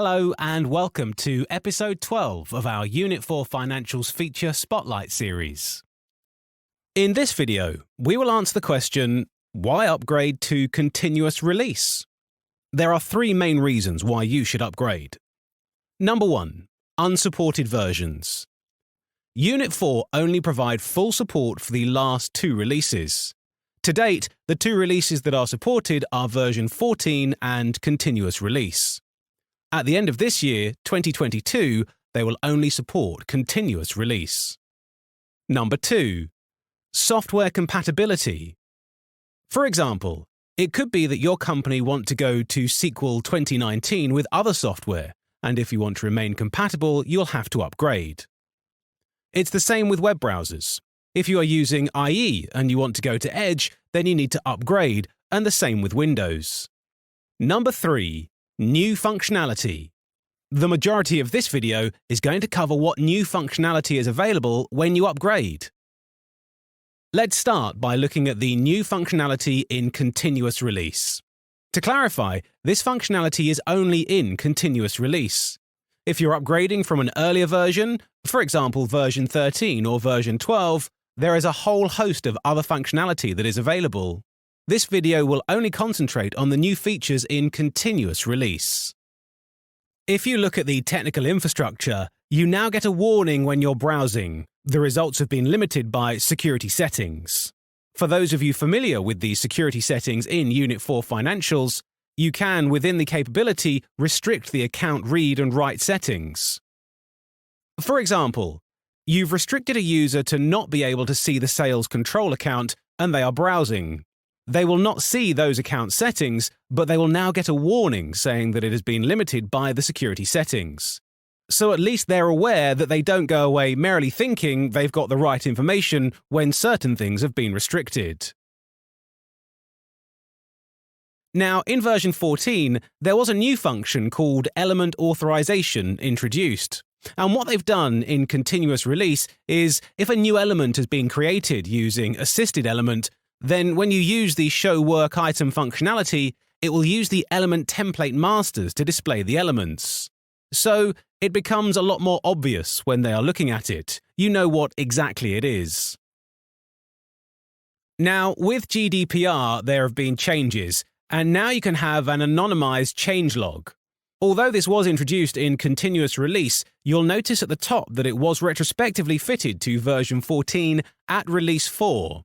Hello and welcome to episode 12 of our Unit 4 Financials Feature Spotlight series. In this video, we will answer the question, why upgrade to continuous release? There are three main reasons why you should upgrade. Number 1. Unsupported versions. Unit 4 only provide full support for the last two releases. To date, the two releases that are supported are version 14 and continuous release. At the end of this year, 2022, they will only support continuous release. Number 2. Software compatibility. For example, it could be that your company want to go to SQL 2019 with other software, and if you want to remain compatible, you'll have to upgrade. It's the same with web browsers. If you are using IE and you want to go to Edge, then you need to upgrade, and the same with Windows. Number 3. New functionality. The majority of this video is going to cover what new functionality is available when you upgrade. Let's start by looking at the new functionality in continuous release. To clarify, this functionality is only in continuous release. If you're upgrading from an earlier version, for example version 13 or version 12, there is a whole host of other functionality that is available. This video will only concentrate on the new features in continuous release. If you look at the technical infrastructure, you now get a warning when you're browsing. The results have been limited by security settings. For those of you familiar with the security settings in Unit 4 Financials, you can, within the capability, restrict the account read and write settings. For example, you've restricted a user to not be able to see the sales control account and they are browsing. They will not see those account settings, but they will now get a warning saying that it has been limited by the security settings. So at least they're aware that they don't go away merely thinking they've got the right information when certain things have been restricted. Now, in version 14, there was a new function called Element Authorization introduced. And what they've done in continuous release is, if a new element has been created using Assisted Element, then when you use the Show Work Item functionality, it will use the element template masters to display the elements. So it becomes a lot more obvious when they are looking at it. You know what exactly it is. Now, with GDPR, there have been changes, and now you can have an anonymized changelog. Although this was introduced in continuous release, you'll notice at the top that it was retrospectively fitted to version 14 at release 4.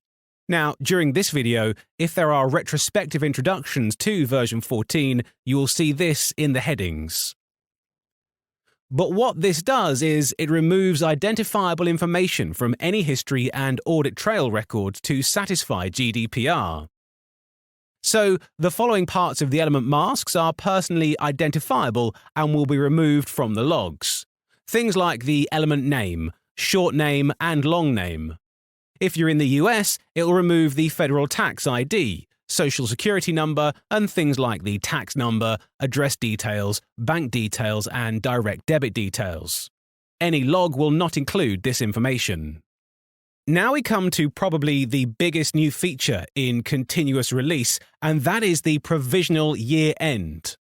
Now, during this video, if there are retrospective introductions to version 14, you will see this in the headings. But what this does is it removes identifiable information from any history and audit trail records to satisfy GDPR. So, the following parts of the element masks are personally identifiable and will be removed from the logs. Things like the element name, short name, and long name. If you're in the US, it will remove the federal tax ID, social security number, and things like the tax number, address details, bank details, and direct debit details. Any log will not include this information. Now we come to probably the biggest new feature in continuous release, and that is the provisional year end.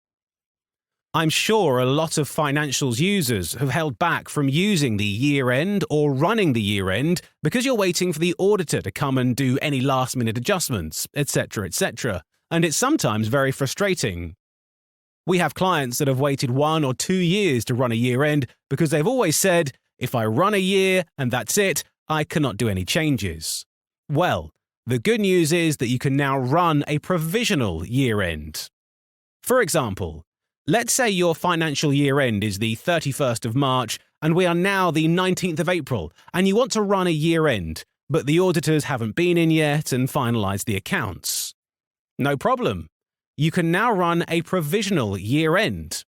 I'm sure a lot of financials users have held back from using the year end or running the year end because you're waiting for the auditor to come and do any last minute adjustments, etc., etc., and it's sometimes very frustrating. We have clients that have waited 1 or 2 years to run a year end because they've always said, if I run a year and that's it, I cannot do any changes. Well, the good news is that you can now run a provisional year end. For example, let's say your financial year end is the 31st of March and we are now the 19th of April and you want to run a year end, but the auditors haven't been in yet and finalized the accounts. No problem. You can now run a provisional year end.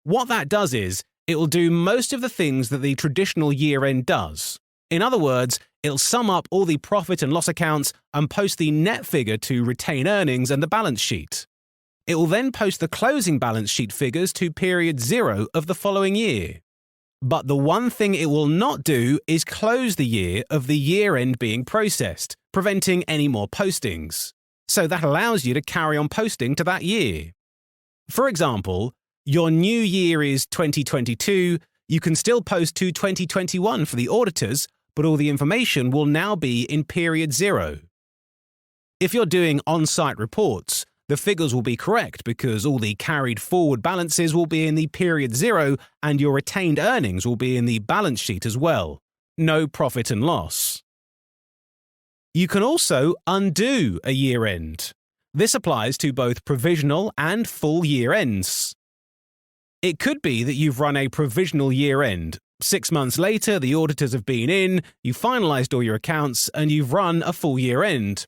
What that does is, it will do most of the things that the traditional year end does. In other words, it'll sum up all the profit and loss accounts and post the net figure to retained earnings and the balance sheet. It will then post the closing balance sheet figures to period 0 of the following year. But the one thing it will not do is close the year of the year end being processed, preventing any more postings. So that allows you to carry on posting to that year. For example, Your new year is 2022, you can still post to 2021 for the auditors, but all the information will now be in period 0. If you're doing on-site reports, the figures will be correct because all the carried forward balances will be in the period 0 and your retained earnings will be in the balance sheet as well. No profit and loss. You can also undo a year end. This applies to both provisional and full year ends. It could be that you've run a provisional year end. 6 months later, the auditors have been in, you finalised all your accounts, and you've run a full year end.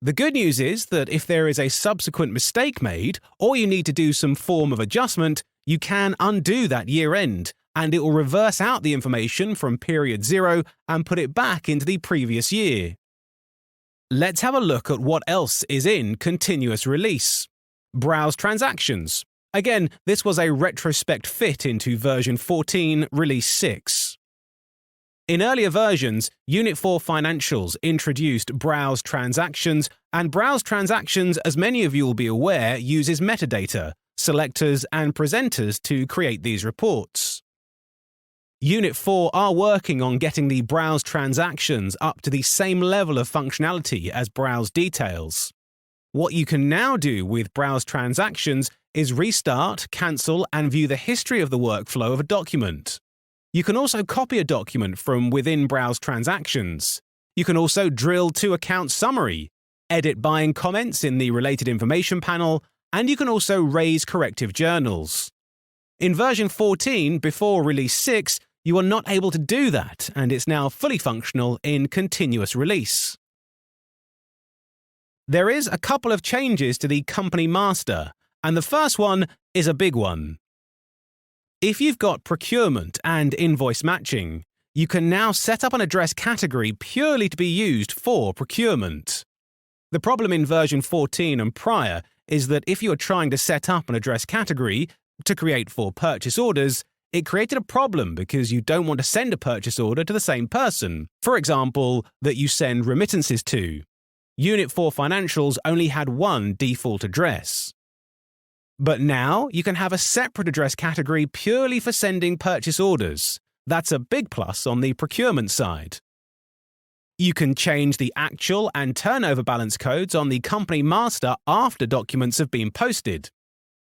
The good news is that if there is a subsequent mistake made, or you need to do some form of adjustment, you can undo that year end, and it will reverse out the information from period 0 and put it back into the previous year. Let's have a look at what else is in continuous release. Browse transactions. Again, this was a retrospect fit into version 14, release 6. In earlier versions, Unit 4 Financials introduced Browse Transactions, and Browse Transactions, as many of you will be aware, uses metadata, selectors, and presenters to create these reports. Unit 4 are working on getting the Browse Transactions up to the same level of functionality as Browse Details. What you can now do with Browse Transactions is restart, cancel, and view the history of the workflow of a document. You can also copy a document from within Browse Transactions. You can also drill to account summary, edit buying comments in the related information panel, and you can also raise corrective journals. In version 14, before release 6, you are not able to do that, and it's now fully functional in continuous release. There is a couple of changes to the company master, and the first one is a big one. If you've got procurement and invoice matching, you can now set up an address category purely to be used for procurement. The problem in version 14 and prior is that if you are trying to set up an address category to create for purchase orders, it created a problem because you don't want to send a purchase order to the same person, for example, that you send remittances to. Unit 4 Financials only had one default address. But now you can have a separate address category purely for sending purchase orders. That's a big plus on the procurement side. You can change the actual and turnover balance codes on the company master after documents have been posted.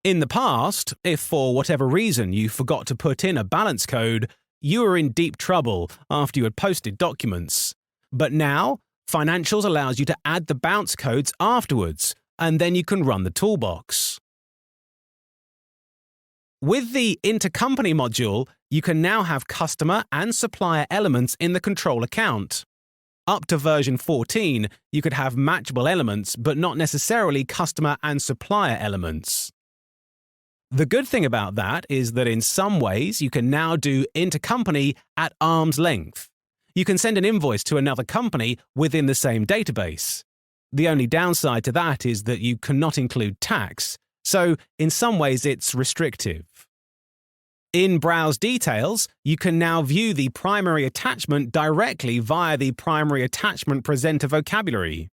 In the past, if for whatever reason you forgot to put in a balance code, you were in deep trouble after you had posted documents. But now, Financials allows you to add the bounce codes afterwards, and then you can run the toolbox. With the Intercompany module, you can now have customer and supplier elements in the control account. Up to version 14, you could have matchable elements, but not necessarily customer and supplier elements. The good thing about that is that in some ways you can now do intercompany at arm's length. You can send an invoice to another company within the same database. The only downside to that is that you cannot include tax, so in some ways it's restrictive. In Browse Details, you can now view the primary attachment directly via the primary attachment presenter vocabulary.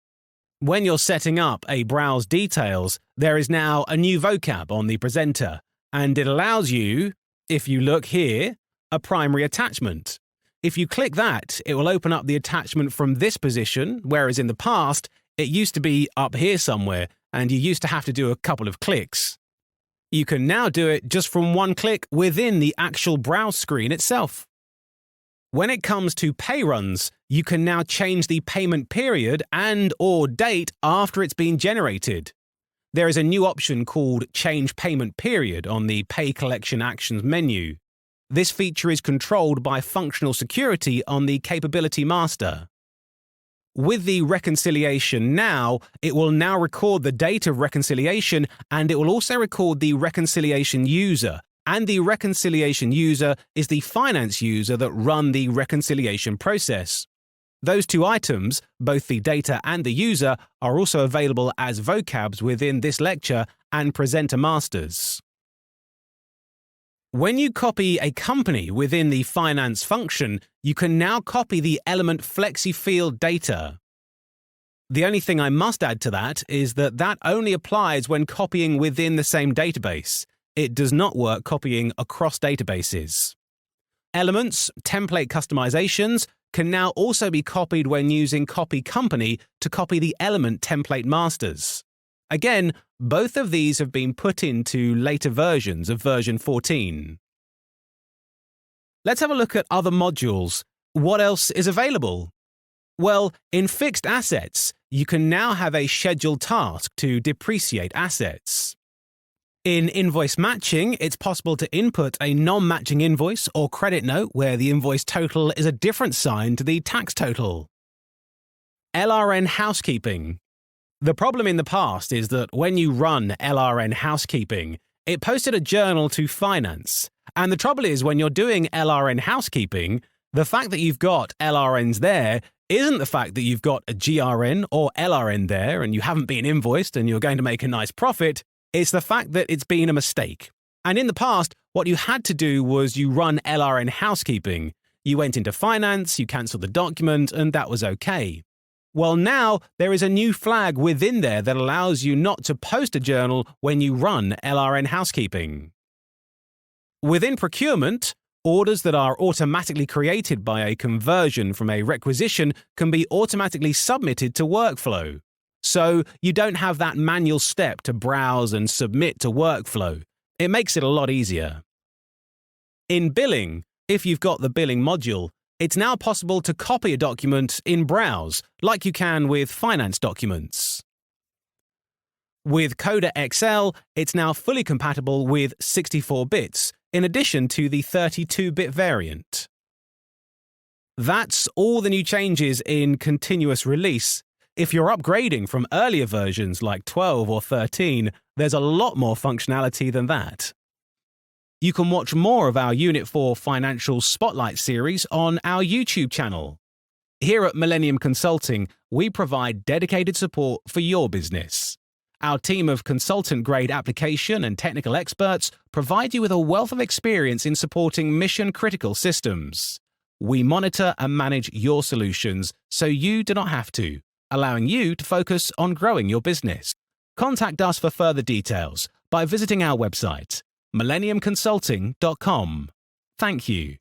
When you're setting up a Browse Details, there is now a new vocab on the presenter, and it allows you, if you look here, a primary attachment. If you click that, it will open up the attachment from this position, whereas in the past, it used to be up here somewhere, and you used to have to do a couple of clicks. You can now do it just from one click within the actual browse screen itself. When it comes to pay runs, you can now change the payment period and/or date after it's been generated. There is a new option called Change Payment Period on the Pay Collection Actions menu. This feature is controlled by functional security on the Capability Master. With the reconciliation now, it will now record the date of reconciliation, and it will also record the reconciliation user. And the reconciliation user is the finance user that run the reconciliation process. Those two items, both the data and the user, are also available as vocabs within this lecture and presenter masters. When you copy a company within the finance function, you can now copy the element FlexiField data. The only thing I must add to that is that that only applies when copying within the same database. It does not work copying across databases. Elements, template customizations, can now also be copied when using Copy Company to copy the element template masters. Again, both of these have been put into later versions of version 14. Let's have a look at other modules. What else is available? Well, in fixed assets, you can now have a scheduled task to depreciate assets. In invoice matching, it's possible to input a non-matching invoice or credit note where the invoice total is a different sign to the tax total. LRN housekeeping. The problem in the past is that when you run LRN housekeeping, it posted a journal to finance. And the trouble is when you're doing LRN housekeeping, the fact that you've got LRNs there isn't the fact that you've got a GRN or LRN there and you haven't been invoiced and you're going to make a nice profit. It's the fact that it's been a mistake. And in the past, what you had to do was you run LRN housekeeping. You went into finance, you cancelled the document, and that was okay. Well, now there is a new flag within there that allows you not to post a journal when you run LRN housekeeping. Within procurement, orders that are automatically created by a conversion from a requisition can be automatically submitted to workflow. So you don't have that manual step to browse and submit to workflow. It makes it a lot easier. In billing, if you've got the billing module, it's now possible to copy a document in Browse, like you can with finance documents. With Coda XL, it's now fully compatible with 64 bits, in addition to the 32-bit variant. That's all the new changes in continuous release. If you're upgrading from earlier versions like 12 or 13, there's a lot more functionality than that. You can watch more of our Unit 4 Financial Spotlight series on our YouTube channel. Here at Millennium Consulting, we provide dedicated support for your business. Our team of consultant-grade application and technical experts provide you with a wealth of experience in supporting mission-critical systems. We monitor and manage your solutions so you do not have to, allowing you to focus on growing your business. Contact us for further details by visiting our website, millenniumconsulting.com. Thank you.